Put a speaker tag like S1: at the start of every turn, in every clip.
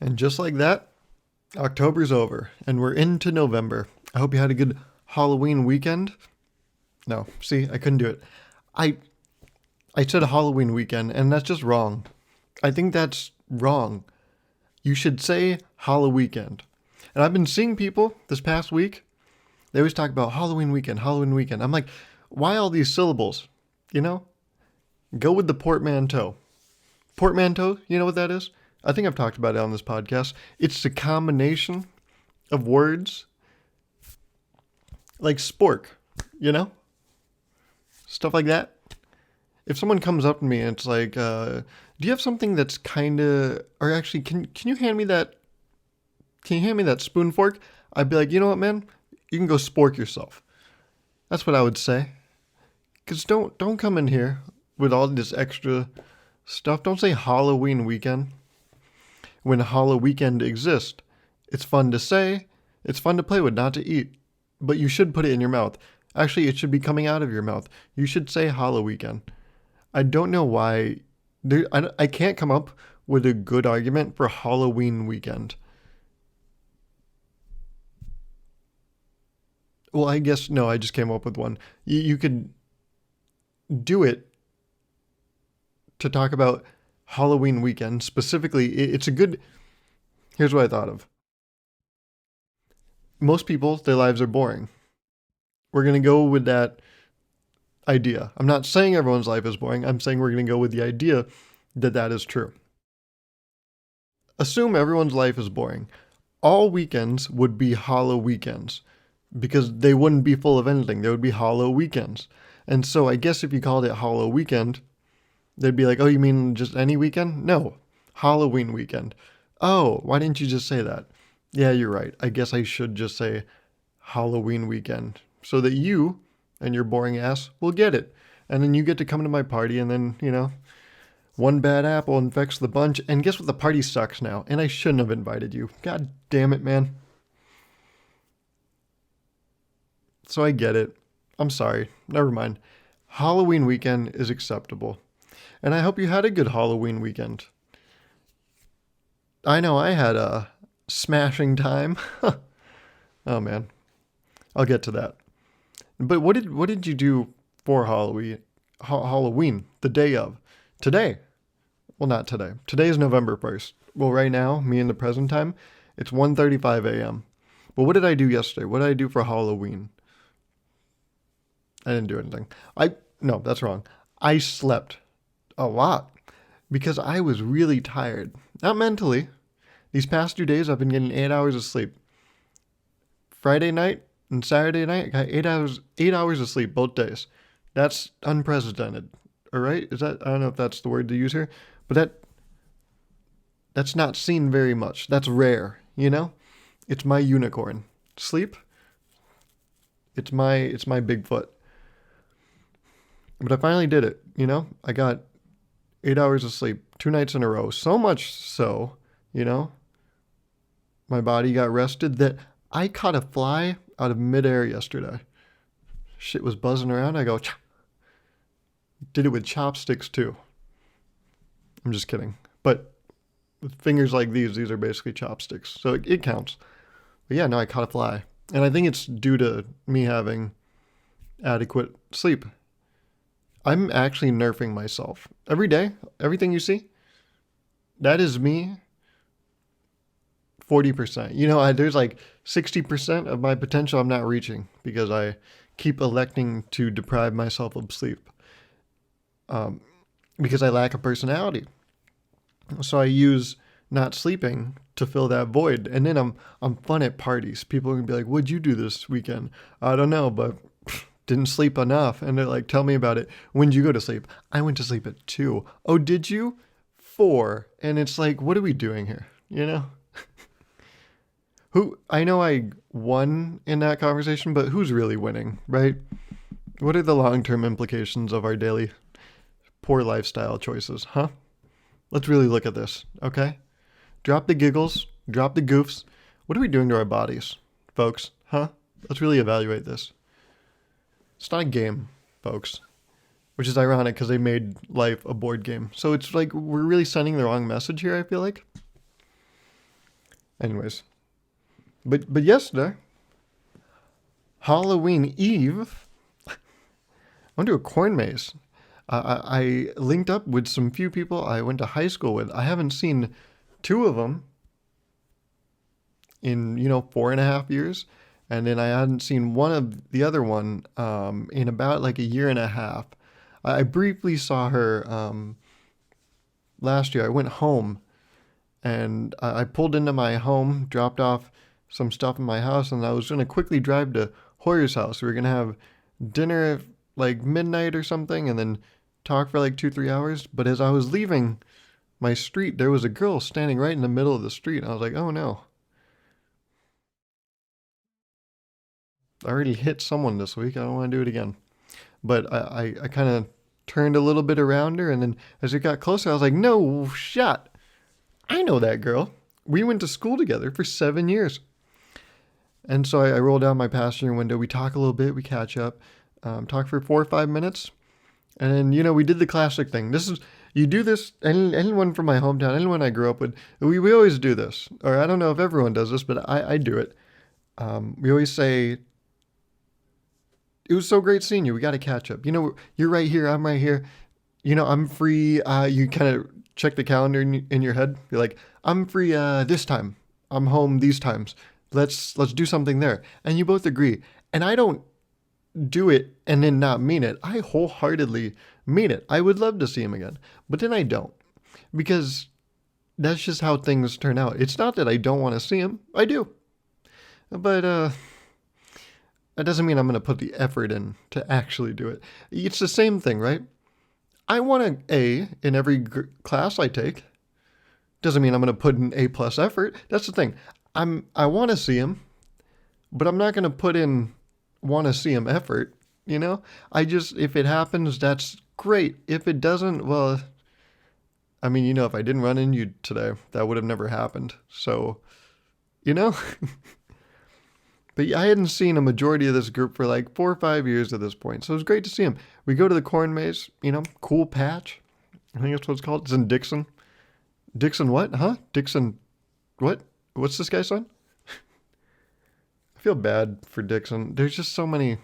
S1: And just like that, October's over and we're into November. I hope you had a good Halloween weekend. No, see, I couldn't do it. I I said Halloween weekend and that's just wrong. I think that's wrong. You should say Halloween weekend. And I've been seeing people this past week, they always talk about Halloween weekend, Halloween weekend. I'm like, why all these syllables? You know? Go with the portmanteau. Portmanteau, you know what that is? I think I've talked about it on this podcast. It's the combination of words like spork, you know? Stuff like that. If someone comes up to me and it's like, do you have something that's kind of, or actually, can you hand me that, can you hand me that spoon fork? I'd be like, you know what, man? You can go spork yourself. That's what I would say. Cause don't come in here with all this extra stuff. Don't say Halloween weekend when Halloween weekend exists. It's fun to say. It's fun to play with, not to eat. But you should put it in your mouth. Actually, it should be coming out of your mouth. You should say Halloween weekend. I don't know why. I can't come up with a good argument for Halloween weekend. Well, I guess, no, I just came up with one. You could do it to talk about Halloween weekend. Specifically, it's a good. Here's what I thought of. Most people, their lives are boring. We're going to go with that idea. I'm not saying everyone's life is boring. I'm saying we're going to go with the idea that that is true. Assume everyone's life is boring. All weekends would be hollow weekends because they wouldn't be full of anything. They would be hollow weekends. And so I guess if you called it hollow weekend, they'd be like, oh, you mean just any weekend? No, Halloween weekend. Oh, why didn't you just say that? Yeah, you're right. I guess I should just say Halloween weekend so that you and your boring ass will get it. And then you get to come to my party and then, one bad apple infects the bunch. And guess what? The party sucks now. And I shouldn't have invited you. God damn it, man. So I get it. I'm sorry. Never mind. Halloween weekend is acceptable. And I hope you had a good Halloween weekend. I know I had a smashing time. Oh man. I'll get to that. But what did you do for Halloween? Halloween, the day of. Today. Well, not today. Today is November 1st. Well, right now, me in the present time, it's 1:35 a.m. But what did I do yesterday? What did I do for Halloween? I didn't do anything. No, that's wrong. I slept a lot because I was really tired. Not mentally. These past 2 days, I've been getting 8 hours of sleep. Friday night and Saturday night, I got 8 hours of sleep both days. That's unprecedented. All right? I don't know if that's the word to use here, but that's not seen very much. That's rare, you know? It's my unicorn. Sleep, it's my Bigfoot. But I finally did it, you know? I got 8 hours of sleep 2 nights in a row. So much so, you know, my body got rested that I caught a fly out of midair yesterday. Shit was buzzing around. I go, did it with chopsticks too. I'm just kidding. But with fingers like these are basically chopsticks. So it counts. But yeah, no, I caught a fly. And I think it's due to me having adequate sleep. I'm actually nerfing myself. Every day, everything you see, that is me 40%. There's like 60% of my potential I'm not reaching because I keep electing to deprive myself of sleep because I lack a personality. So I use not sleeping to fill that void. And then I'm fun at parties. People are going to be like, what'd you do this weekend? I don't know, but didn't sleep enough. And they're like, tell me about it. When'd you go to sleep? I went to sleep at 2. Oh, did you? 4. And it's like, what are we doing here? I know I won in that conversation, but who's really winning, right? What are the long-term implications of our daily poor lifestyle choices, huh? Let's really look at this, okay? Drop the giggles, drop the goofs. What are we doing to our bodies, folks, huh? Let's really evaluate this. It's not a game, folks, which is ironic because they made life a board game. So it's like we're really sending the wrong message here, I feel like. Anyways, but yesterday, Halloween Eve, I went to a corn maze. I linked up with some few people I went to high school with. I haven't seen two of them in 4.5 years, and then I hadn't seen one of the other one in about like a year and a half. I briefly saw her last year. I went home and I pulled into my home, dropped off some stuff in my house, and I was gonna quickly drive to Hoyer's house. We were gonna have dinner at like midnight or something, and then talk for like 2 3 hours. But as I was leaving my street, there was a girl standing right in the middle of the street. I was like, oh no, I already hit someone this week. I don't want to do it again. But I kind of turned a little bit around her, and then as it got closer, I was like, no shot. I know that girl. We went to school together for 7 years. And so I roll down my passenger window. We talk a little bit. We catch up, talk for 4 or 5 minutes. And then, we did the classic thing. You do this, anyone from my hometown, anyone I grew up with, we always do this. Or I don't know if everyone does this, but I do it. We always say, it was so great seeing you. We got to catch up. You're right here. I'm right here. I'm free. You kind of check the calendar in your head. You're like, I'm free this time. I'm home these times. Let's do something there. And you both agree. And I don't do it and then not mean it. I wholeheartedly mean it. I would love to see him again. But then I don't. Because that's just how things turn out. It's not that I don't want to see him. I do. But that doesn't mean I'm going to put the effort in to actually do it. It's the same thing, right? I want an A in every class I take. Doesn't mean I'm going to put an A plus effort. That's the thing. I want to see him, but I'm not going to put in want to see him effort. If it happens, that's great. If it doesn't, well, if I didn't run into you today, that would have never happened. So, But I hadn't seen a majority of this group for like 4 or 5 years at this point. So it was great to see him. We go to the corn maze, cool patch. I think that's what it's called. It's in Dixon. Dixon what? Huh? Dixon what? What's this guy's son? I feel bad for Dixon. There's just so many.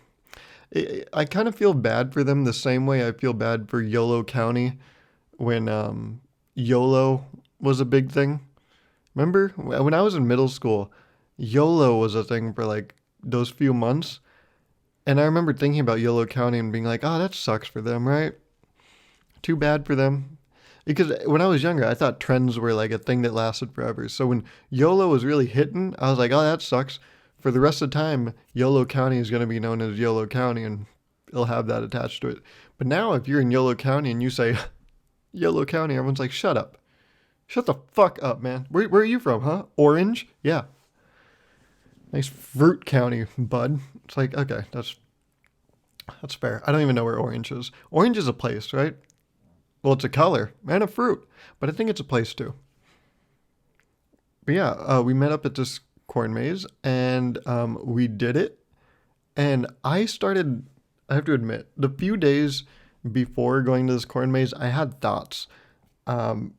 S1: I kind of feel bad for them the same way I feel bad for Yolo County when YOLO was a big thing. Remember? When I was in middle school, YOLO was a thing for like those few months. And I remember thinking about Yolo County and being like, oh, that sucks for them, right? Too bad for them. Because when I was younger, I thought trends were like a thing that lasted forever. So when YOLO was really hitting, I was like, oh, that sucks. For the rest of the time, Yolo County is going to be known as Yolo County and it'll have that attached to it. But now if you're in Yolo County and you say Yolo County, everyone's like, shut up. Shut the fuck up, man. Where are you from, huh? Orange? Yeah. Nice fruit county, bud. It's like, okay, that's fair. I don't even know where Orange is. Orange is a place, right? Well, it's a color and a fruit, but I think it's a place too. But yeah, we met up at this corn maze and we did it. And I have to admit, the few days before going to this corn maze, I had thoughts. Um,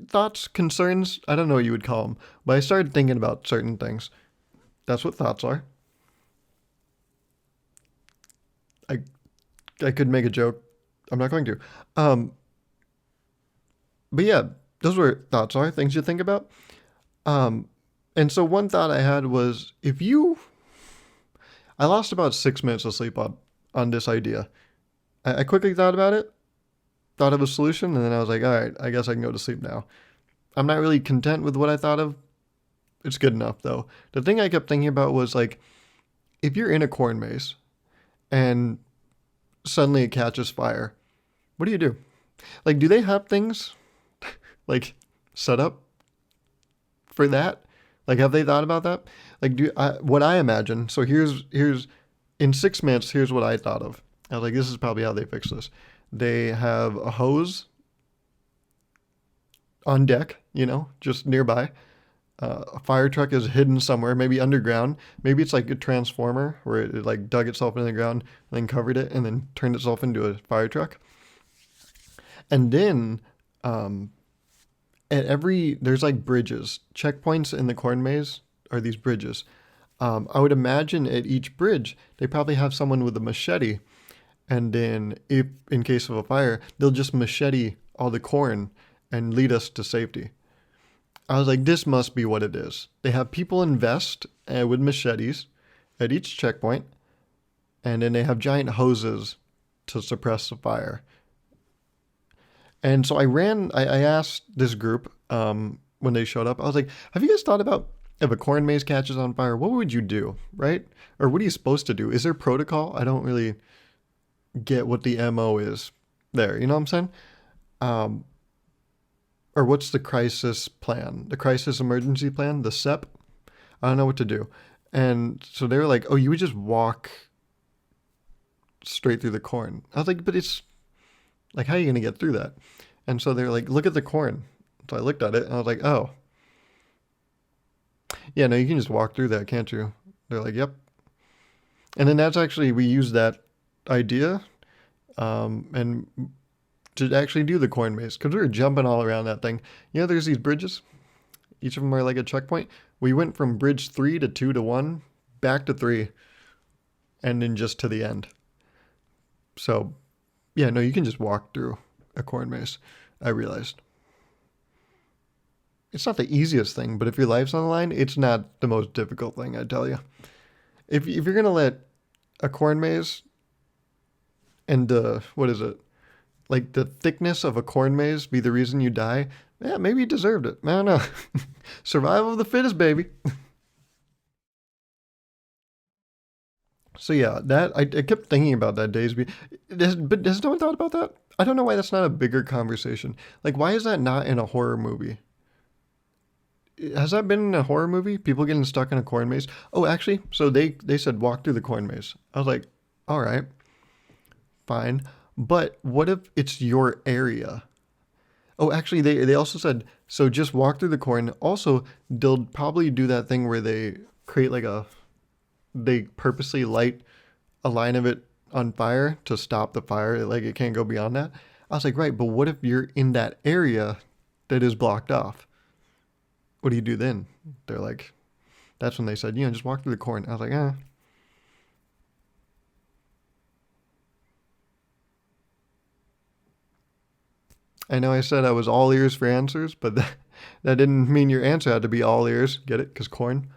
S1: Thoughts, concerns, I don't know what you would call them, but I started thinking about certain things. That's what thoughts are. I I could make a joke. I'm not going to. Um, but yeah, those were thoughts are things you think about. Um, and so one thought I had was I lost about 6 minutes of sleep on this idea. I quickly thought about it, thought of a solution, and then I was like, all right, I guess I can go to sleep now. I'm not really content with what I thought of. It's good enough though. The thing I kept thinking about was like, if you're in a corn maze and suddenly it catches fire, what do you do? Like, do they have things like set up for that? Like, have they thought about that? Like, what I imagine. So here's in 6 minutes. Here's what I thought of. I was like, this is probably how they fix this. They have a hose on deck, just nearby. A fire truck is hidden somewhere, maybe underground. Maybe it's like a transformer where it like dug itself into the ground and then covered it and then turned itself into a fire truck. And then at there's like bridges, checkpoints in the corn maze are these bridges. I would imagine at each bridge they probably have someone with a machete, and then if in case of a fire, they'll just machete all the corn and lead us to safety. I was like, this must be what it is. They have people invest with machetes at each checkpoint, and then they have giant hoses to suppress the fire. And so I asked this group when they showed up, I was like, have you guys thought about if a corn maze catches on fire, what would you do, right? Or what are you supposed to do? Is there protocol? I don't really get what the MO is there. You know what I'm saying? Um, or what's the crisis plan? The crisis emergency plan? The SEP? I don't know what to do. And so they were like, oh, you would just walk straight through the corn. I was like, but it's like, how are you going to get through that? And so they're like, look at the corn. So I looked at it and I was like, oh, yeah, no, you can just walk through that, can't you? They're like, yep. And then that's actually, we used that idea and to actually do the corn maze because we were jumping all around that thing. You know, there's these bridges. Each of them are like a checkpoint. We went from bridge 3 to 2 to 1, back to 3, and then just to the end. So, yeah, no, you can just walk through a corn maze, I realized. It's not the easiest thing, but if your life's on the line, it's not the most difficult thing, I tell you. If you're going to let a corn maze and what is it? Like the thickness of a corn maze be the reason you die, yeah, maybe you deserved it. I don't know. Survival of the fittest, baby. So yeah, I kept thinking about that, Daysby. But has no one thought about that? I don't know why that's not a bigger conversation. Like, why is that not in a horror movie? Has that been in a horror movie? People getting stuck in a corn maze? Oh, actually, so they said walk through the corn maze. I was like, all right, fine. But what if it's your area? Oh, actually, they also said, so just walk through the corn. Also, they'll probably do that thing where they create they purposely light a line of it on fire to stop the fire. Like it can't go beyond that. I was like, right, but what if you're in that area that is blocked off? What do you do then? They're like, that's when they said, just walk through the corn. I was like, I know I said I was all ears for answers, but that didn't mean your answer had to be all ears. Get it? Because corn.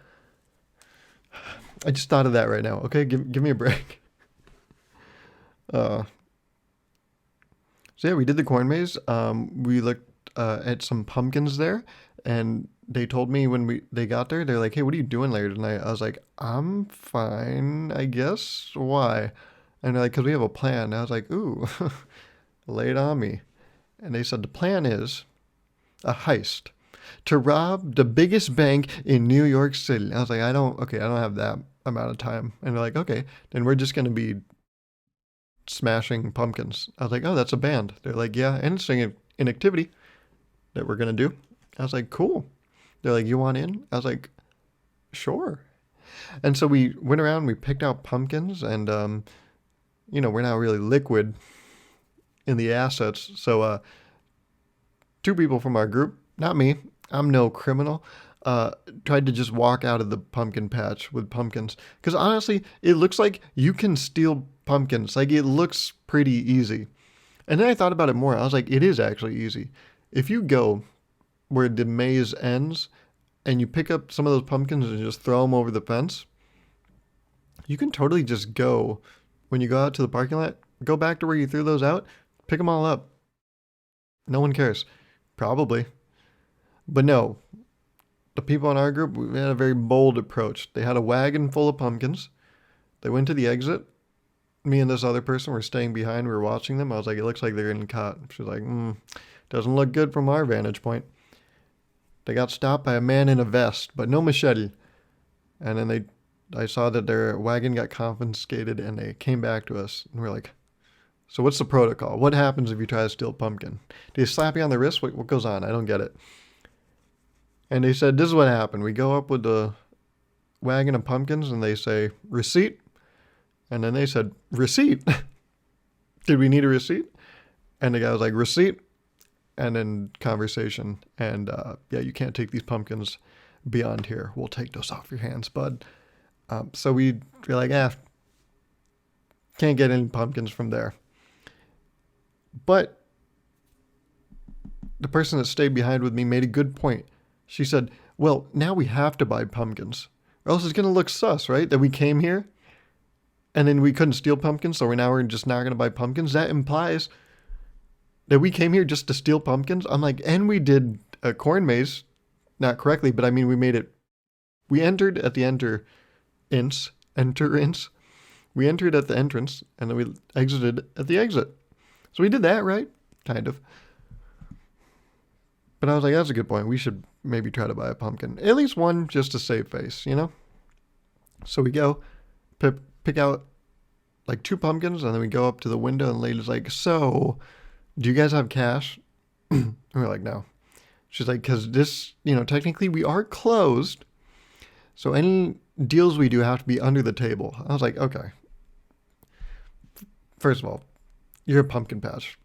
S1: I just thought of that right now. Okay, give me a break. Uh, so yeah, we did the corn maze. We looked at some pumpkins there, and they told me when they got there, they're like, "Hey, what are you doing later tonight?" I was like, "I'm fine, I guess. Why?" And they're like, "Cause we have a plan." I was like, "Ooh, lay it on me." And they said the plan is a heist to rob the biggest bank in New York City. I was like, I don't have that amount of time. And they're like, okay, then we're just going to be smashing pumpkins. I was like, oh, that's a band. They're like, yeah, and it's an activity that we're going to do. I was like, cool. They're like, you want in? I was like, sure. And so we went around, we picked out pumpkins, and, we're not really liquid in the assets. So two people from our group, not me, I'm no criminal, tried to just walk out of the pumpkin patch with pumpkins. Because honestly, it looks like you can steal pumpkins. Like, it looks pretty easy. And then I thought about it more. I was like, it is actually easy. If you go where the maze ends and you pick up some of those pumpkins and just throw them over the fence, you can totally just go, when you go out to the parking lot, go back to where you threw those out, pick them all up. No one cares. Probably. But no, the people in our group, we had a very bold approach. They had a wagon full of pumpkins. They went to the exit. Me and this other person were staying behind. We were watching them. I was like, it looks like they're getting caught. She was like, doesn't look good from our vantage point. They got stopped by a man in a vest, but no machete. And then I saw that their wagon got confiscated and they came back to us. And we're like, so what's the protocol? What happens if you try to steal a pumpkin? Do you slap you on the wrist? What goes on? I don't get it. And they said, this is what happened. We go up with the wagon of pumpkins and they say, receipt. And then they said, receipt? Did we need a receipt? And the guy was like, receipt. and then conversation. And yeah, you can't take these pumpkins beyond here. We'll take those off your hands, bud. So we're like, can't get any pumpkins from there. But the person that stayed behind with me made a good point. She said, well, now we have to buy pumpkins, or else it's going to look sus, right? That we came here and then we couldn't steal pumpkins, so we're just not going to buy pumpkins. That implies that we came here just to steal pumpkins. I'm like, and we did a corn maze, not correctly, but I mean, we entered at the entrance. We entered at the entrance, and then we exited at the exit. So we did that, right? Kind of. But I was like, that's a good point. We should maybe try to buy a pumpkin. At least one, just to save face, you know? So we go, pick out like 2 pumpkins, and then we go up to the window, and the lady's like, so, do you guys have cash? And we're like, no. She's like, because this, technically we are closed, so any deals we do have to be under the table. I was like, okay. First of all, you're a pumpkin patch.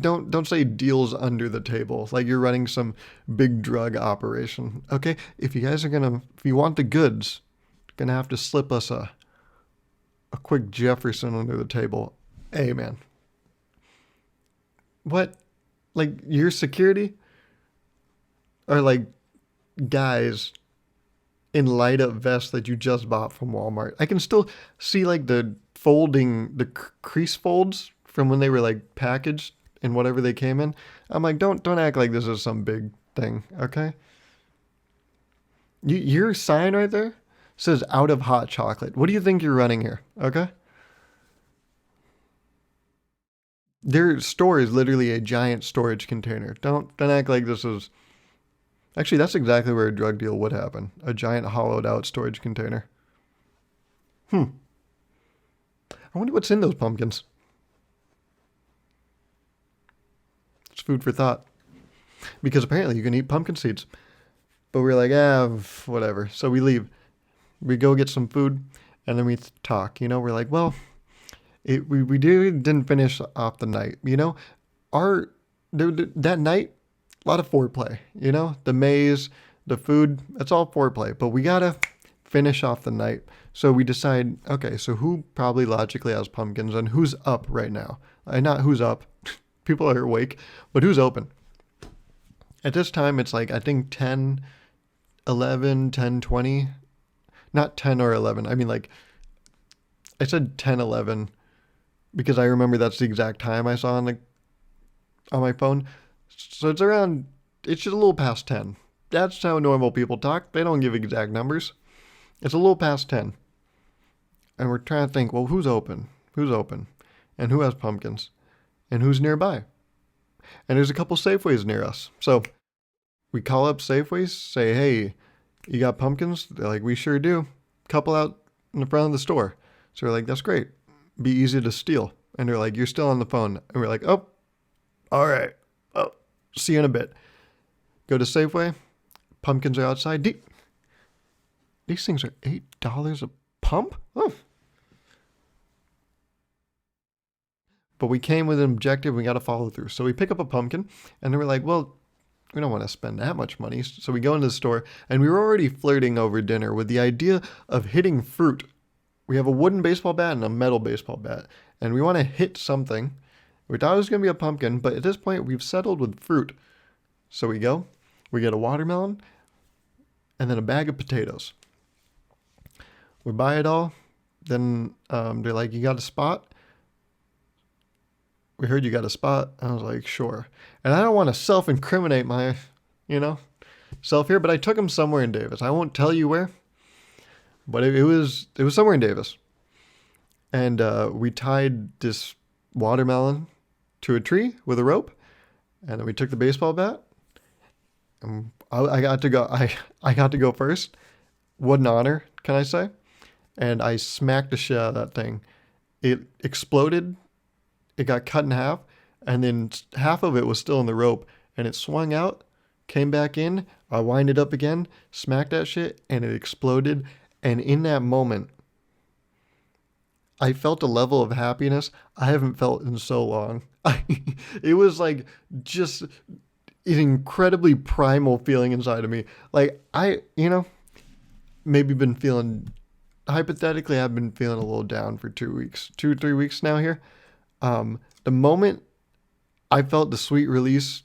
S1: Don't say deals under the table like you're running some big drug operation. Okay, if you want the goods, you're gonna have to slip us a quick Jefferson under the table. Hey man, what? Like your security are like guys in light up vests that you just bought from Walmart. I can still see like the crease folds from when they were like packaged in whatever they came in. I'm like, don't act like this is some big thing, okay? Your sign right there says out of hot chocolate. What do you think you're running here, okay? Their store is literally a giant storage container. Don't act like this is... Actually, that's exactly where a drug deal would happen. A giant hollowed out storage container. I wonder what's in those pumpkins. It's food for thought. Because apparently you can eat pumpkin seeds. But we're like, whatever. So we leave. We go get some food, and then we talk. We're like, well, we didn't finish off the night. That night, a lot of foreplay. The maze, the food, that's all foreplay. But we gotta finish off the night. So we decide, okay, so who probably logically has pumpkins, and who's up right now? Not who's up. People are awake, but who's open? At this time, it's like, I think 10, 11, 10, 20. Not 10 or 11. I mean, like, I said 10, 11 because I remember that's the exact time I saw on my phone. So it's just a little past 10. That's how normal people talk. They don't give exact numbers. It's a little past 10. And we're trying to think, well, who's open? Who's open? And who has pumpkins? And who's nearby? And there's a couple Safeways near us. So we call up Safeways, say, hey, you got pumpkins? They're like, we sure do. Couple out in the front of the store. So we're like, that's great. Be easy to steal. And they're like, you're still on the phone. And we're like, oh, all right. Oh, see you in a bit. Go to Safeway. Pumpkins are outside. These things are $8 a pump? Oh. But we came with an objective. We got to follow through. So we pick up a pumpkin, and then we're like, well, we don't want to spend that much money. So we go into the store, and we were already flirting over dinner with the idea of hitting fruit. We have a wooden baseball bat and a metal baseball bat, and we want to hit something. We thought it was going to be a pumpkin, but at this point, we've settled with fruit. So we go, we get a watermelon, and then a bag of potatoes. We buy it all. Then they're like, you got a spot? We heard you got a spot. I was like, sure. And I don't want to self-incriminate my, self here, but I took him somewhere in Davis. I won't tell you where, but it was somewhere in Davis. And we tied this watermelon to a tree with a rope, and then we took the baseball bat. And I got to go. I got to go first. What an honor, can I say? And I smacked the shit out of that thing. It exploded. It got cut in half, and then half of it was still in the rope, and it swung out, came back in. I wind it up again, smacked that shit, and it exploded. And in that moment, I felt a level of happiness I haven't felt in so long. It was like just an incredibly primal feeling inside of me. Like maybe been feeling, hypothetically, I've been feeling a little down for 2 weeks, 3 weeks now here. The moment I felt the sweet release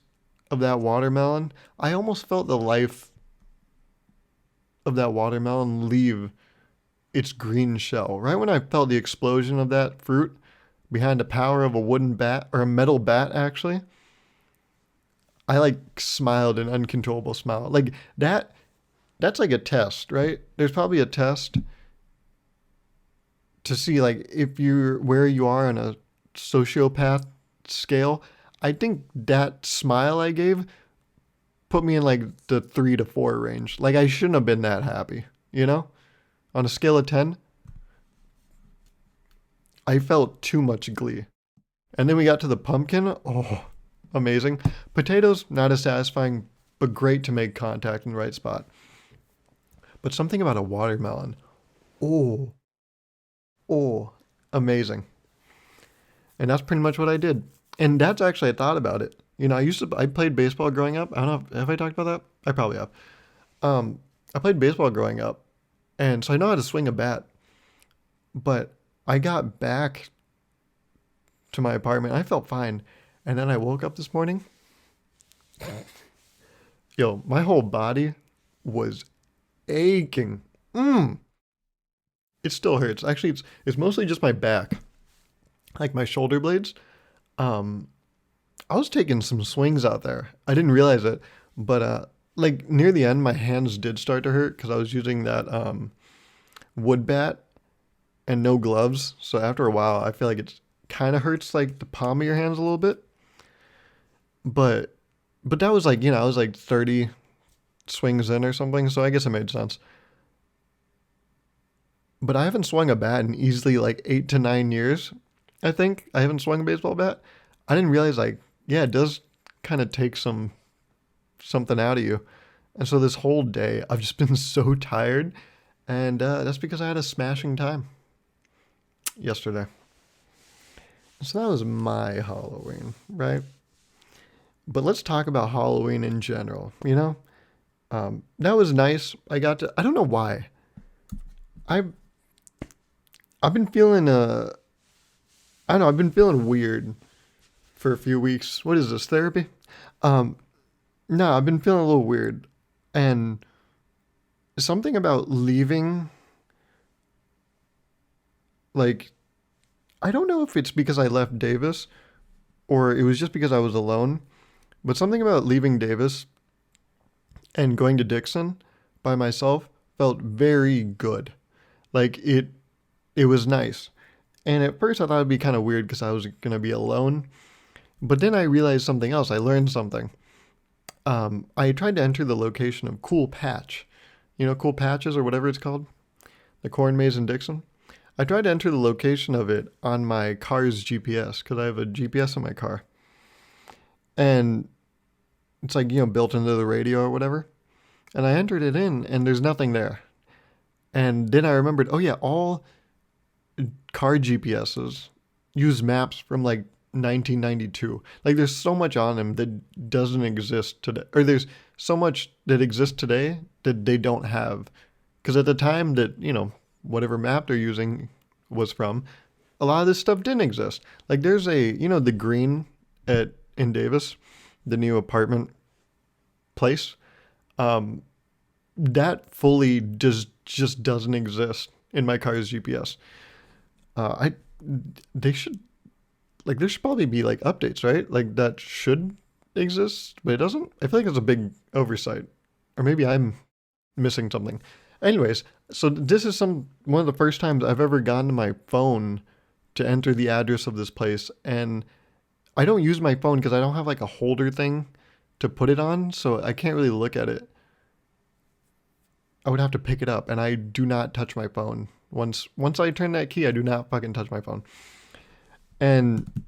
S1: of that watermelon, I almost felt the life of that watermelon leave its green shell. Right when I felt the explosion of that fruit behind the power of a wooden bat, or a metal bat actually, I like smiled an uncontrollable smile. Like that's like a test, right? There's probably a test to see like if you're where you are on a sociopath scale. I think that smile I gave put me in like the 3 to 4 range. Like I shouldn't have been that happy, you know? On a scale of 10, I felt too much glee. And then we got to the pumpkin. Oh, amazing. Potatoes, not as satisfying, but great to make contact in the right spot. But something about a watermelon. Oh, oh, amazing. And that's pretty much what I did. And that's actually, I thought about it. I played baseball growing up. I don't know, have I talked about that? I probably have. I played baseball growing up, and so I know how to swing a bat. But I got back to my apartment. I felt fine. And then I woke up this morning. Yo, my whole body was aching. It still hurts. Actually, it's mostly just my back, like my shoulder blades. Um, I was taking some swings out there. I didn't realize it, but like near the end, my hands did start to hurt because I was using that wood bat and no gloves. So after a while, I feel like it kind of hurts like the palm of your hands a little bit. But that was like I was like 30 swings in or something. So I guess it made sense. But I haven't swung a bat in easily like 8 to 9 years. I think I haven't swung a baseball bat. I didn't realize like yeah, it does kind of take something out of you. And so this whole day I've just been so tired, and that's because I had a smashing time yesterday. So that was my Halloween, right? But let's talk about Halloween in general. That was nice. I don't know why. I I've been feeling I don't know, I've been feeling weird for a few weeks. What is this, therapy? Um, no, I've been feeling a little weird. And something about leaving, like, I don't know if it's because I left Davis or it was just because I was alone, but something about leaving Davis and going to Dixon by myself felt very good. Like, it was nice. And at first I thought it'd be kind of weird because I was going to be alone. But then I realized something else. I learned something. I tried to enter the location of Cool Patch. Cool Patches or whatever it's called? The corn maze in Dixon. I tried to enter the location of it on my car's GPS because I have a GPS in my car. And it's like, built into the radio or whatever. And I entered it in and there's nothing there. And then I remembered, oh yeah, all car GPSs use maps from like 1992. Like there's so much on them that doesn't exist today, or there's so much that exists today that they don't have. Because at the time that whatever map they're using was from, a lot of this stuff didn't exist. Like there's the green in Davis, the new apartment place. That fully just doesn't exist in my car's GPS. I they should there should probably be like updates, right? Like that should exist, but it doesn't. I feel like it's a big oversight, or maybe I'm missing something. Anyways, so this is one of the first times I've ever gone to my phone to enter the address of this place, and I don't use my phone because I don't have like a holder thing to put it on, so I can't really look at it. I would have to pick it up, and I do not touch my phone. Once I turn that key, I do not fucking touch my phone. And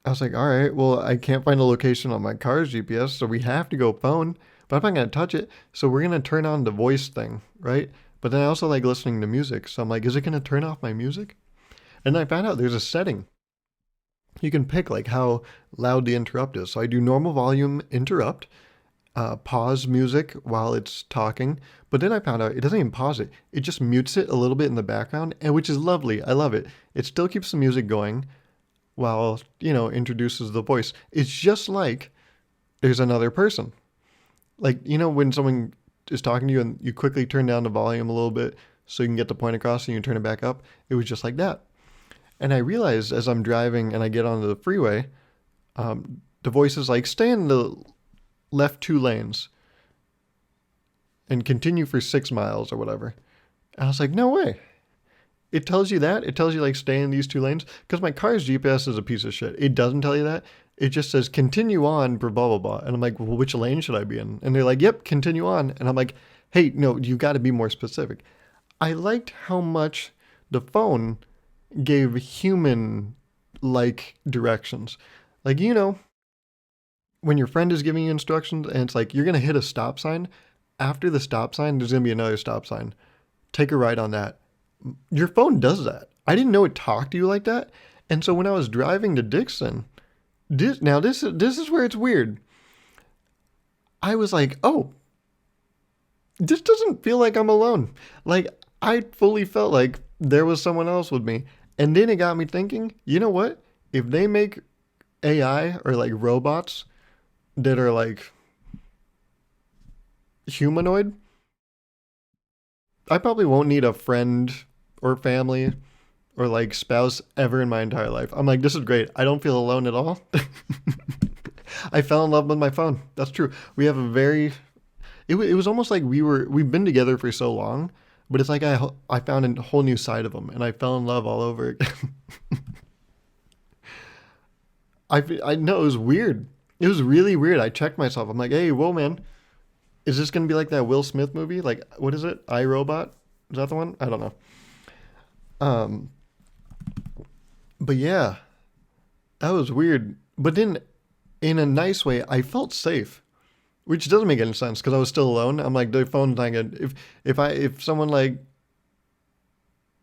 S1: I was like, all right, well, I can't find a location on my car's GPS, so we have to go phone, but I'm not going to touch it. So we're going to turn on the voice thing, right? But then I also like listening to music. So I'm like, is it going to turn off my music? And I found out there's a setting you can pick like how loud the interrupt is. So I do normal volume interrupt, pause music while it's talking. But then I found out it doesn't even pause it. It just mutes it a little bit in the background, and which is lovely. I love it. It still keeps the music going while, introduces the voice. It's just like there's another person. Like, when someone is talking to you and you quickly turn down the volume a little bit so you can get the point across and you turn it back up. It was just like that. And I realized as I'm driving and I get onto the freeway, the voice is like, stay in the left 2 lanes and continue for 6 miles or whatever. And I was like, no way. It tells you that. It tells you like stay in these 2 lanes. Because my car's GPS is a piece of shit. It doesn't tell you that. It just says continue on for blah, blah, blah. And I'm like, well, which lane should I be in? And they're like, yep, continue on. And I'm like, hey, no, you got to be more specific. I liked how much the phone gave human-like directions. Like, when your friend is giving you instructions and it's like, you're going to hit a stop sign. After the stop sign, there's going to be another stop sign. Take a right on that. Your phone does that. I didn't know it talked to you like that. And so when I was driving to Dixon, this is where it's weird. I was like, oh, this doesn't feel like I'm alone. Like, I fully felt like there was someone else with me. And then it got me thinking, you know what? If they make AI or like robots that are like humanoid, I probably won't need a friend or family or like spouse ever in my entire life. I'm like, this is great. I don't feel alone at all. I fell in love with my phone. That's true. We have it was almost like we've been together for so long, but it's like I found a whole new side of him and I fell in love all over again. I know it was weird. It was really weird. I checked myself. I'm like, hey, whoa, man. Is this going to be like that Will Smith movie? Like, what is it? I, Robot? Is that the one? I don't know. But yeah, that was weird. But then in a nice way, I felt safe, which doesn't make any sense because I was still alone. I'm like, the phone's not good. If someone like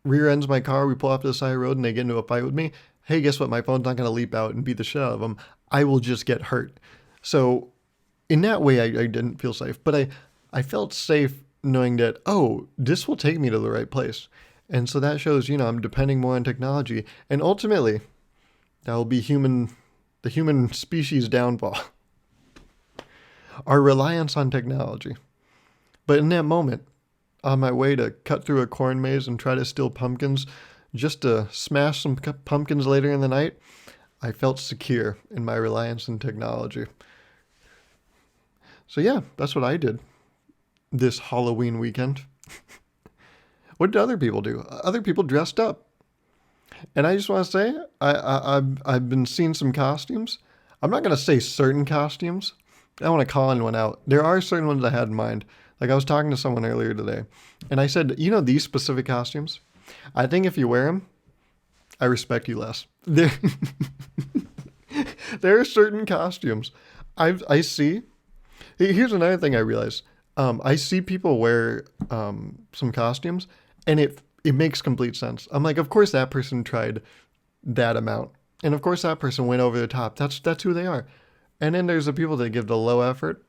S1: rear ends my car, we pull off to the side of the road and they get into a fight with me, hey, guess what? My phone's not going to leap out and beat the shit out of them. I will just get hurt. So in that way, I didn't feel safe. But I felt safe knowing that, oh, this will take me to the right place. And so that shows, I'm depending more on technology. And ultimately, that will be the human species downfall. Our reliance on technology. But in that moment, on my way to cut through a corn maze and try to steal pumpkins, just to smash some pumpkins later in the night, I felt secure in my reliance on technology. So yeah, that's what I did this Halloween weekend. What did other people do? Other people dressed up. And I just want to say, I've been seeing some costumes. I'm not going to say certain costumes. I want to call anyone out. There are certain ones I had in mind. Like I was talking to someone earlier today, and I said, these specific costumes, I think if you wear them, I respect you less. There are certain costumes I see. Here's another thing I realized. I see people wear some costumes, and it makes complete sense. I'm like, of course that person tried that amount, and of course that person went over the top. That's who they are. And then there's the people that give the low effort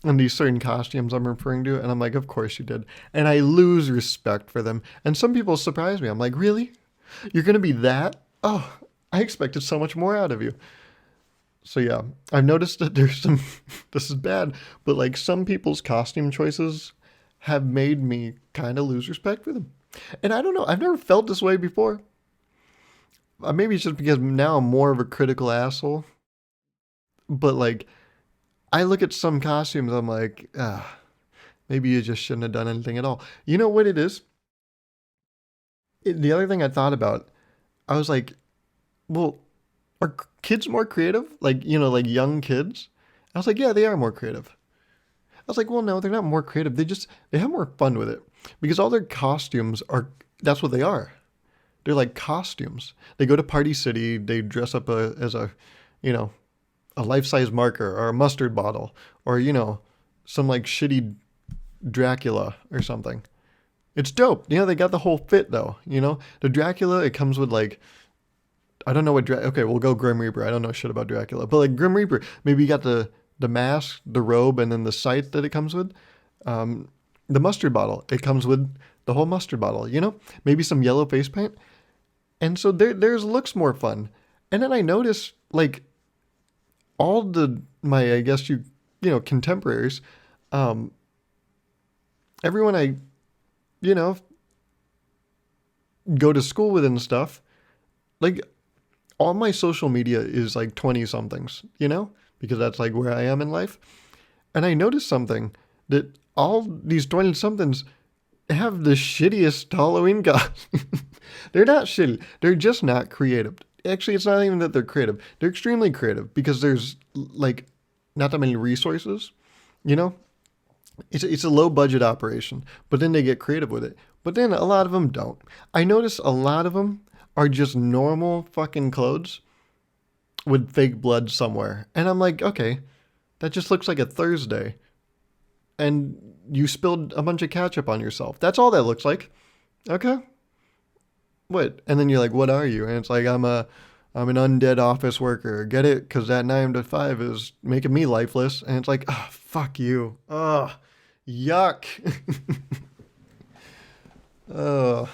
S1: in these certain costumes I'm referring to, and I'm like, of course you did. And I lose respect for them. And some people surprise me. I'm like, really? You're gonna be that? Oh, I expected so much more out of you. So yeah, I've noticed that there's some, this is bad, but like some people's costume choices have made me kind of lose respect for them. And I don't know, I've never felt this way before. Maybe it's just because now I'm more of a critical asshole. But like, I look at some costumes, I'm like, maybe you just shouldn't have done anything at all. You know what it is? The other thing I thought about, I was like, well, are kids more creative? Like, like young kids? I was like, yeah, they are more creative. I was like, well, no, they're not more creative. They have more fun with it because all their costumes that's what they are. They're like costumes. They go to Party City. They dress up as a life-size marker or a mustard bottle or, some like shitty Dracula or something. It's dope. They got the whole fit though. The Dracula, it comes with like, I don't know what okay, we'll go Grim Reaper. I don't know shit about Dracula, but like Grim Reaper, maybe you got the mask, the robe, and then the scythe that it comes with. Um, the mustard bottle, it comes with the whole mustard bottle. Maybe some yellow face paint, and so theirs looks more fun. And then I notice like all my I guess contemporaries, um, everyone I you know go to school with and stuff, like all my social media is like 20 somethings, because that's like where I am in life. And I noticed something that all these 20 somethings have the shittiest Halloween costumes. They're not shitty. They're just not creative. Actually, it's not even that they're creative. They're extremely creative because there's like not that many resources, you know? It's a low budget operation, but then they get creative with it. But then a lot of them don't. I notice a lot of them are just normal fucking clothes with fake blood somewhere. And I'm like, okay, that just looks like a Thursday. And you spilled a bunch of ketchup on yourself. That's all that looks like. Okay. What? And then you're like, what are you? And it's like, I'm an undead office worker. Get it? Because that 9 to 5 is making me lifeless. And it's like, oh, fuck you. Oh, yuck. Oh,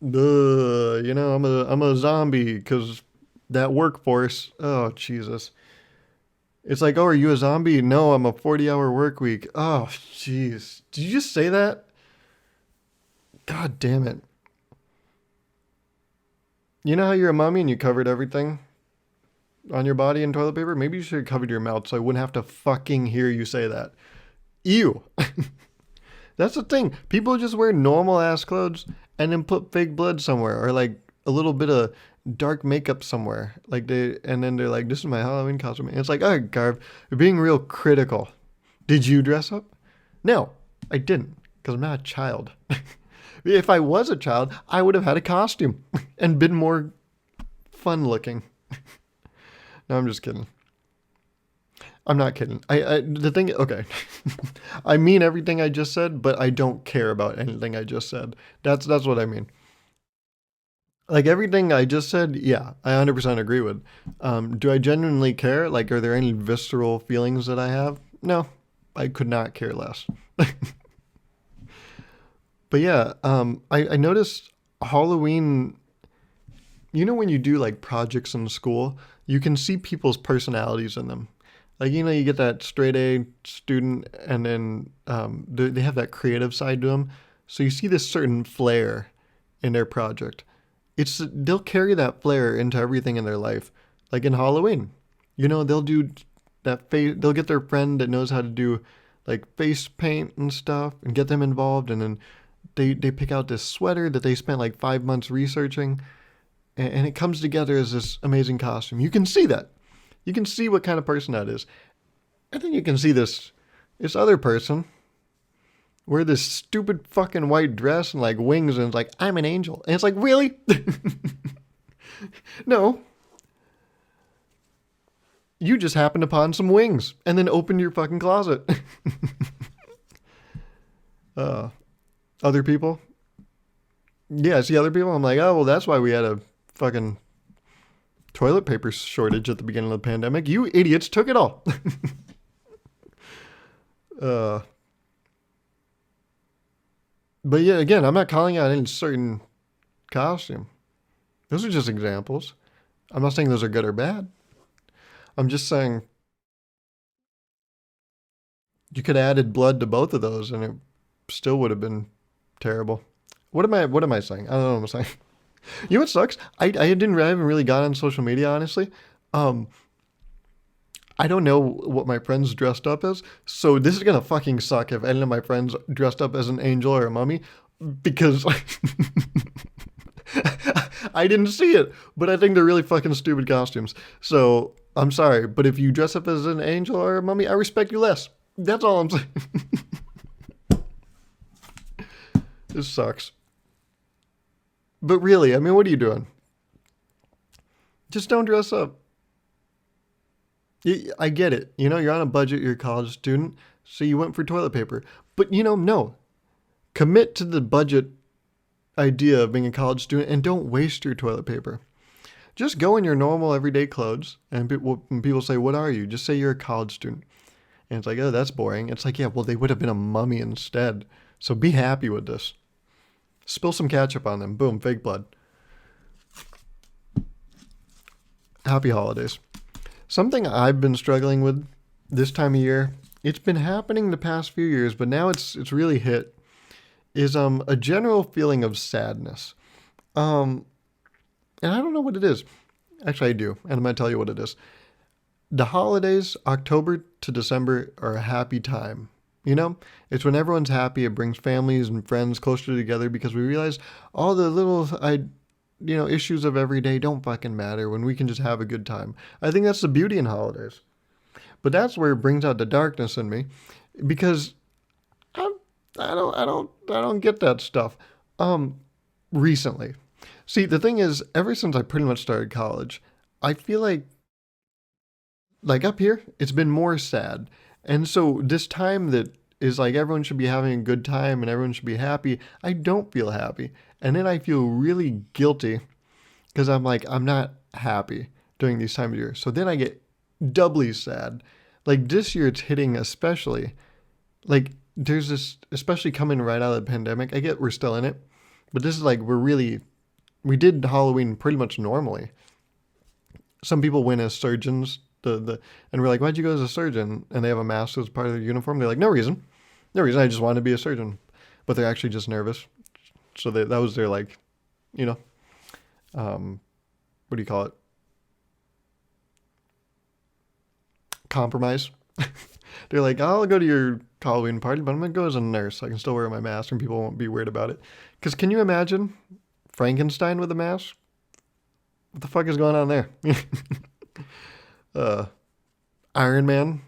S1: I'm a zombie because that workforce. Oh, Jesus. It's like, oh, are you a zombie? No, I'm a 40-hour work week. Oh, jeez. Did you just say that? God damn it. You know how you're a mummy and you covered everything on your body in toilet paper? Maybe you should have covered your mouth so I wouldn't have to fucking hear you say that. Ew. That's the thing. People just wear normal ass clothes and then put fake blood somewhere or like a little bit of dark makeup somewhere. And then they're like, this is my Halloween costume. And it's like, oh, Garv, you're being real critical. Did you dress up? No, I didn't because I'm not a child. If I was a child, I would have had a costume and been more fun looking. No, I'm just kidding. I'm not kidding. Okay. I mean everything I just said, but I don't care about anything I just said. That's what I mean. Like everything I just said, yeah, I 100% agree with. Do I genuinely care? Like, are there any visceral feelings that I have? No, I could not care less. But yeah, I noticed Halloween, when you do like projects in school, you can see people's personalities in them. Like, you get that straight A student and then they have that creative side to them. So you see this certain flair in their project. They'll carry that flair into everything in their life. Like in Halloween, they'll do that face, they'll get their friend that knows how to do like face paint and stuff and get them involved. And then they pick out this sweater that they spent like 5 months researching, and it comes together as this amazing costume. You can see that. You can see what kind of person that is. And then you can see this other person wear this stupid fucking white dress and like wings, and it's like, I'm an angel. And it's like, really? No. You just happened upon some wings and then opened your fucking closet. Other people? Yeah, see other people? I'm like, oh, well, that's why we had a fucking toilet paper shortage at the beginning of the pandemic. You idiots took it all. But yeah, again, I'm not calling out any certain costume. Those are just examples. I'm not saying those are good or bad. I'm just saying you could have added blood to both of those and it still would have been terrible. What am I saying? I don't know what I'm saying. You know what sucks? I haven't really got on social media, honestly. I don't know what my friends dressed up as, so this is gonna fucking suck if any of my friends dressed up as an angel or a mummy, because I didn't see it, but I think they're really fucking stupid costumes. So I'm sorry, but if you dress up as an angel or a mummy, I respect you less. That's all I'm saying. This sucks. But really, I mean, what are you doing? Just don't dress up. I get it. You're on a budget, you're a college student, so you went for toilet paper. But, no. Commit to the budget idea of being a college student and don't waste your toilet paper. Just go in your normal everyday clothes, and when people say, "What are you?" Just say you're a college student. And it's like, "Oh, that's boring." It's like, yeah, well, they would have been a mummy instead. So be happy with this. Spill some ketchup on them. Boom, fake blood. Happy holidays. Something I've been struggling with this time of year, it's been happening the past few years, but now it's really hit, is a general feeling of sadness. Um and I don't know what it is. Actually, I do, and I'm going to tell you what it is. The holidays, October to December, are a happy time. You know, it's when everyone's happy. It brings families and friends closer together because we realize all the little, issues of every day don't fucking matter when we can just have a good time. I think that's the beauty in holidays. But that's where it brings out the darkness in me, because I, I don't get that stuff. Recently, see, the thing is, ever since I pretty much started college, I feel like up here, it's been more sad. And so this time that is like everyone should be having a good time and everyone should be happy, I don't feel happy. And then I feel really guilty because I'm like, I'm not happy during these time of year. So then I get doubly sad. Like this year, it's hitting especially. Like there's this, especially coming right out of the pandemic. I get we're still in it, but this is like we did Halloween pretty much normally. Some people went as surgeons. And we're like, "Why'd you go as a surgeon?" And they have a mask as part of their uniform. They're like, "No reason, no reason. I just wanted to be a surgeon," but they're actually just nervous. So that was their like, you know, what do you call it? Compromise. They're like, "I'll go to your Halloween party, but I'm gonna go as a nurse. So I can still wear my mask, and people won't be weird about it." Because can you imagine Frankenstein with a mask? What the fuck is going on there? uh, Iron Man,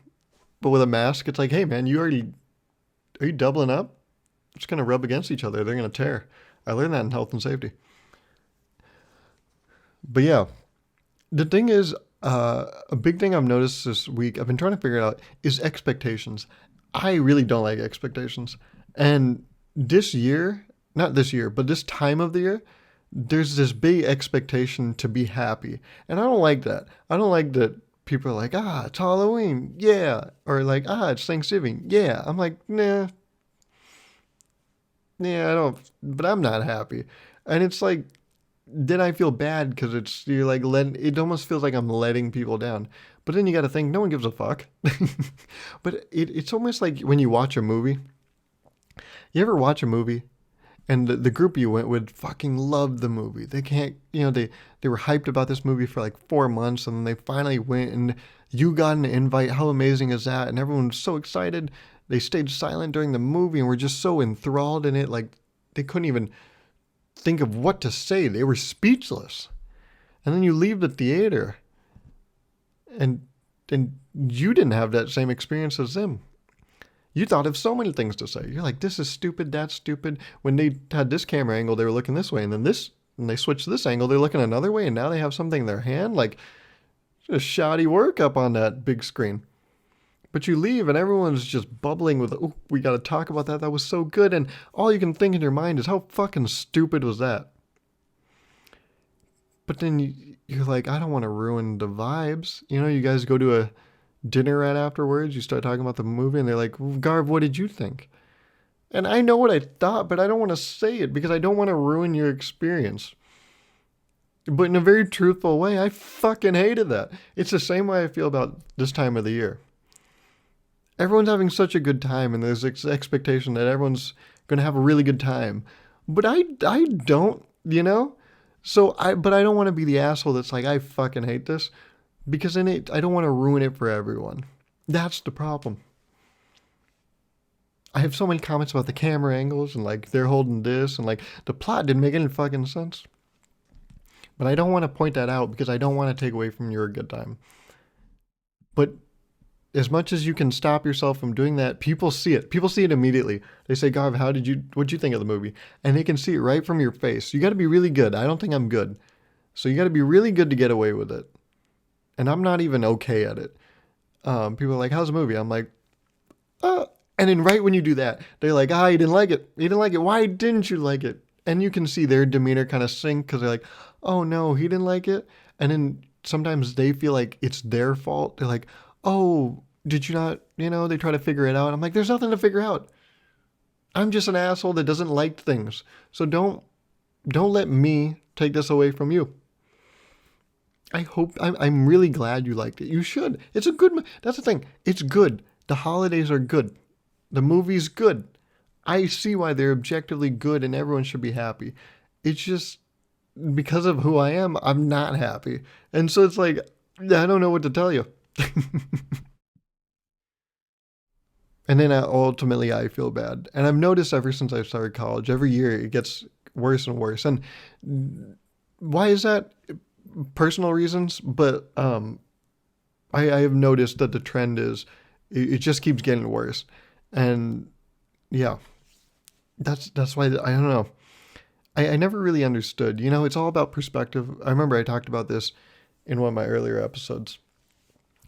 S1: but with a mask. It's like, hey man, are you doubling up? It's gonna rub against each other. They're gonna tear. I learned that in health and safety. But yeah, the thing is, a big thing I've noticed this week, I've been trying to figure it out, is expectations. I really don't like expectations. And this year, not this year, but this time of the year, there's this big expectation to be happy. And I don't like that. I don't like that people are like, it's Halloween. Yeah. Or like, it's Thanksgiving. Yeah. I'm like, nah, yeah, I don't, but I'm not happy. And it's like, then I feel bad because you're like, it almost feels like I'm letting people down. But then you got to think, no one gives a fuck. But it's almost like when you watch a movie. You ever watch a movie and the group you went with fucking loved the movie? They can't, they were hyped about this movie for like 4 months, and then they finally went and you got an invite. How amazing is that? And everyone's so excited. They stayed silent during the movie and were just so enthralled in it. Like they couldn't even think of what to say. They were speechless. And then you leave the theater and you didn't have that same experience as them. You thought of so many things to say. You're like, this is stupid, that's stupid. When they had this camera angle, they were looking this way, and then and they switched to this angle, they're looking another way, and now they have something in their hand. Like, just shoddy work up on that big screen. But you leave, and everyone's just bubbling with, oh, we got to talk about that. That was so good. And all you can think in your mind is, how fucking stupid was that? But then you're like, I don't want to ruin the vibes. You guys go to a dinner right afterwards. You start talking about the movie, and they're like, Garv, what did you think? And I know what I thought, but I don't want to say it because I don't want to ruin your experience. But in a very truthful way, I fucking hated that. It's the same way I feel about this time of the year. Everyone's having such a good time, and there's this expectation that everyone's going to have a really good time. But I don't, but I don't want to be the asshole that's like, I fucking hate this, because then I don't want to ruin it for everyone. That's the problem. I have so many comments about the camera angles and like they're holding this and like the plot didn't make any fucking sense. But I don't want to point that out because I don't want to take away from your good time. But as much as you can stop yourself from doing that, people see it. People see it immediately. They say, Garv, what'd you think of the movie? And they can see it right from your face. You got to be really good. I don't think I'm good. So you got to be really good to get away with it. And I'm not even okay at it. People are like, how's the movie? I'm like, And then right when you do that, they're like, ah, you didn't like it. You didn't like it. Why didn't you like it? And you can see their demeanor kind of sink because they're like, oh no, he didn't like it. And then sometimes they feel like it's their fault. They're like, oh, did you not, they try to figure it out. I'm like, there's nothing to figure out. I'm just an asshole that doesn't like things. So don't let me take this away from you. I'm really glad you liked it. You should. It's a good, that's the thing. It's good. The holidays are good. The movie's good. I see why they're objectively good and everyone should be happy. It's just because of who I am, I'm not happy. And so it's like, I don't know what to tell you. And then ultimately I feel bad. And I've noticed ever since I started college, every year it gets worse and worse. And why is that? Personal reasons, but I have noticed that the trend is it just keeps getting worse. And yeah, that's why I don't know. I never really understood. It's all about perspective. I remember I talked about this in one of my earlier episodes.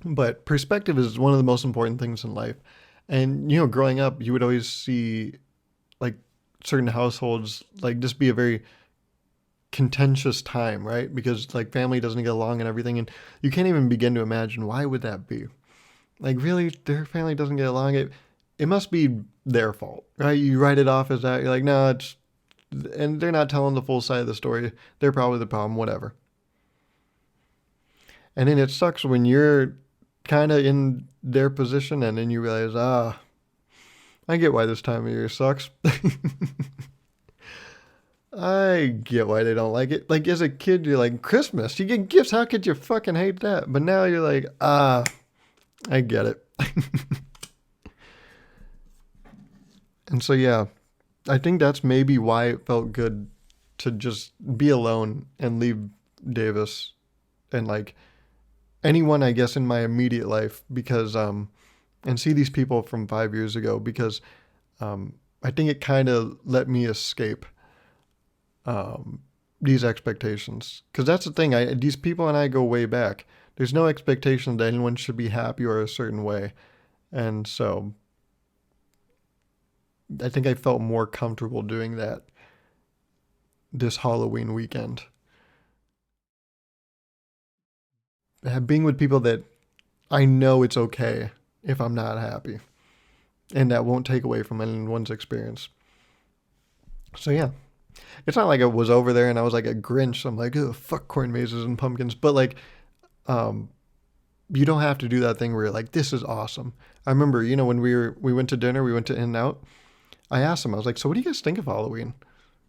S1: But perspective is one of the most important things in life. And growing up, you would always see like certain households like just be a very contentious time, right? Because like family doesn't get along and everything, and you can't even begin to imagine why would that be. Like really, their family doesn't get along. It must be their fault, right? You write it off as that. You're like, no, and they're not telling the full side of the story. They're probably the problem, whatever. And then it sucks when you're kind of in their position, and then you realize, I get why this time of year sucks. I get why they don't like it. Like as a kid, you're like, Christmas, you get gifts. How could you fucking hate that? But now you're like, I get it. And so, yeah, I think that's maybe why it felt good to just be alone and leave Davis and like anyone, I guess, in my immediate life because, and see these people from 5 years ago because I think it kind of let me escape these expectations. Because that's the thing, these people and I go way back. There's no expectation that anyone should be happy or a certain way. And so I think I felt more comfortable doing that this Halloween weekend. Being with people that I know it's okay if I'm not happy. And that won't take away from anyone's experience. So yeah. It's not like I was over there and I was like a Grinch. I'm like, oh, fuck corn mazes and pumpkins. But like, um, you don't have to do that thing where you're like, this is awesome. I remember, when we went to dinner, we went to In-N-Out. I asked them, I was like, so what do you guys think of Halloween?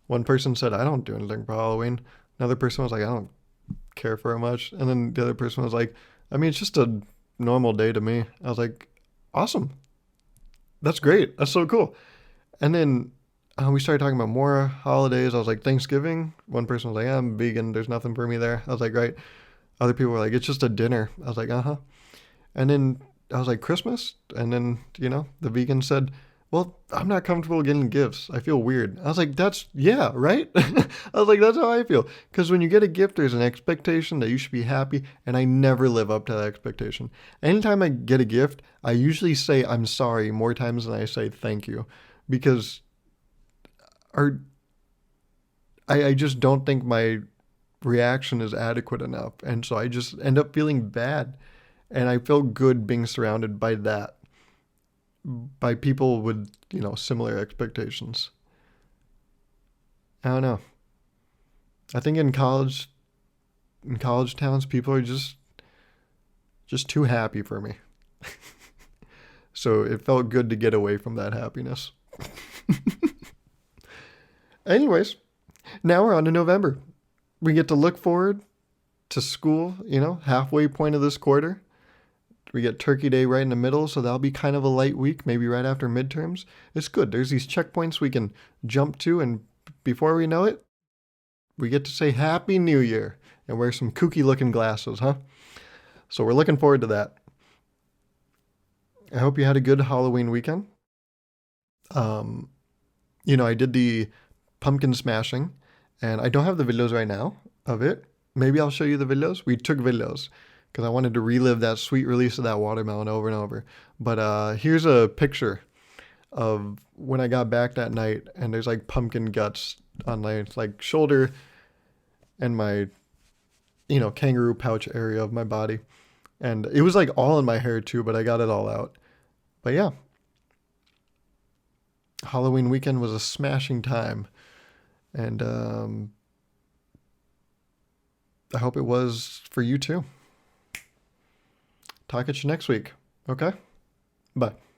S1: One person said, I don't do anything for Halloween. Another person was like, I don't care for it much. And then the other person was like, I mean, it's just a normal day to me. I was like, awesome. That's great. That's so cool. And then we started talking about more holidays. I was like, Thanksgiving. One person was like, I'm vegan. There's nothing for me there. I was like, right. Other people were like, it's just a dinner. I was like, uh-huh. And then I was like, Christmas? And then, the vegan said, well, I'm not comfortable getting gifts. I feel weird. I was like, yeah, right? I was like, that's how I feel. Because when you get a gift, there's an expectation that you should be happy. And I never live up to that expectation. Anytime I get a gift, I usually say I'm sorry more times than I say thank you. Because I just don't think my reaction is adequate enough. And so I just end up feeling bad. And I feel good being surrounded by that, by people with, similar expectations. I don't know. I think in college towns, people are just too happy for me. So it felt good to get away from that happiness. Anyways, now we're on to November. We get to look forward to school, halfway point of this quarter. We get Turkey Day right in the middle, so that'll be kind of a light week, maybe right after midterms. It's good. There's these checkpoints we can jump to, and before we know it, we get to say Happy New Year and wear some kooky looking glasses, huh? So we're looking forward to that. I hope you had a good Halloween weekend. Um, I did the pumpkin smashing, and I don't have the videos right now of it. Maybe I'll show you the videos. We took videos because I wanted to relive that sweet release of that watermelon over and over. But here's a picture of when I got back that night, and there's like pumpkin guts on my like shoulder and my kangaroo pouch area of my body, and it was like all in my hair too, but I got it all out. But yeah, Halloween weekend was a smashing time, and I hope it was for you too. Talk at you next week. Okay? Bye.